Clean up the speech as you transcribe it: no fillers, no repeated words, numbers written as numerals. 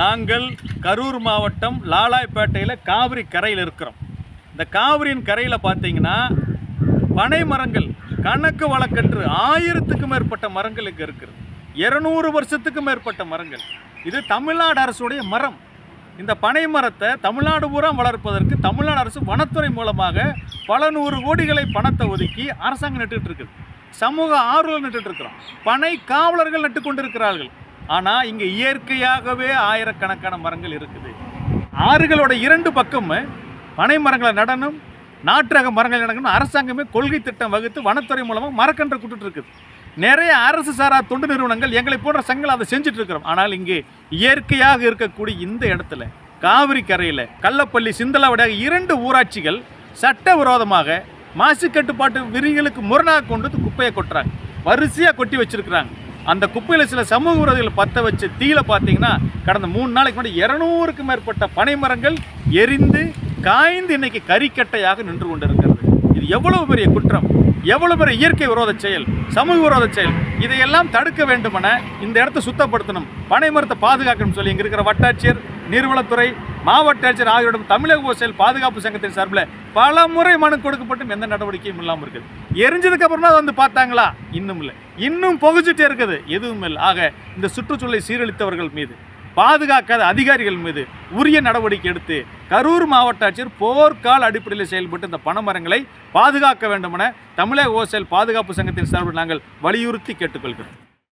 நாங்கள் கரூர் மாவட்டம் லாலாய்பேட்டையில் காவிரி கரையில் இருக்கிறோம். இந்த காவிரியின் கரையில் பார்த்தீங்கன்னா பனை மரங்கள் கணக்கு வழக்கற்று 1000க்கும் மேற்பட்ட மரங்கள் இங்கே இருக்குது. 200 வருஷத்துக்கும் மேற்பட்ட மரங்கள். இது தமிழ்நாடு அரசுடைய மரம். இந்த பனை மரத்தை தமிழ்நாடு பூரா வளர்ப்பதற்கு தமிழ்நாடு அரசு வனத்துறை மூலமாக பல 100 கோடிகளை பணத்தை ஒதுக்கி அரசாங்கம் நட்டுட்டு இருக்குது. சமூக ஆர்வலர்கள் நட்டுட்டு இருக்கிறோம். பனை காவலர்கள் நட்டு கொண்டிருக்கிறார்கள். ஆனால் இங்கே இயற்கையாகவே ஆயிரக்கணக்கான மரங்கள் இருக்குது. ஆறுகளோட 2 பக்கமும் பனை மரங்களை நடணும், நாட்டு ரக மரங்கள் நடக்கணும். அரசாங்கமே கொள்கை திட்டம் வகுத்து வனத்துறை மூலமாக மரக்கன்று கொடுத்துட்டு இருக்குது. நிறைய அரசு சாரா தொண்டு நிறுவனங்கள் எங்களை போன்ற சங்கங்கள் அதை செஞ்சுட்டு இருக்கிறோம். ஆனால் இங்கே இயற்கையாக இருக்கக்கூடிய இந்த இடத்துல காவிரி கரையில் கள்ளப்பள்ளி சிந்தலாவடியாக 2 ஊராட்சிகள் சட்டவிரோதமாக மாசு கட்டுப்பாட்டு விதிகளுக்கு முரணாக கொண்டு குப்பையை கொட்டுறாங்க. வரிசையாக கொட்டி வச்சிருக்கிறாங்க. அந்த குப்பையில் சில சமூக விரோதிகள் பற்ற வச்ச தீயில பார்த்தீங்கன்னா கடந்த 3 நாளைக்கு முன்னாடி 200க்கும் மேற்பட்ட பனை மரங்கள் எரிந்து காய்ந்து இன்னைக்கு கறிக்கட்டையாக நின்று கொண்டிருக்கிறது. இது எவ்வளவு பெரிய குற்றம், எவ்வளவு பெரிய இயற்கை விரோத செயல், சமூக விரோத செயல். இதையெல்லாம் தடுக்க வேண்டுமென இந்த இடத்தை சுத்தப்படுத்தணும், பனை மரத்தை பாதுகாக்கணும்னு சொல்லி இங்கே இருக்கிற வட்டாட்சியர், நீர்வளத்துறை, மாவட்ட ஆட்சியர் ஆகியோரிடம் தமிழக விவசாயிகள் பாதுகாப்பு சங்கத்தின் சார்பில் பல முறை மனு கொடுக்கப்பட்டும் எந்த நடவடிக்கையும் இல்லாமல் இருக்குது. எரிஞ்சதுக்கு அப்புறம் தான் வந்து பார்த்தாங்களா? இன்னும் இல்லை, இன்னும் புகைச்சிட்டே இருக்குது, எதுவும் இல்லை. ஆக இந்த சுற்றுச்சூழலை சீரழித்தவர்கள் மீது, பாதுகாக்காத அதிகாரிகள் மீது உரிய நடவடிக்கை எடுத்து கரூர் மாவட்ட ஆட்சியர் போர்க்கால அடிப்படையில் செயல்பட்டு இந்த பனைமரங்களை பாதுகாக்க வேண்டும் என தமிழக விவசாயிகள் பாதுகாப்பு சங்கத்தின் சார்பில் நாங்கள் வலியுறுத்தி கேட்டுக்கொள்கிறோம்.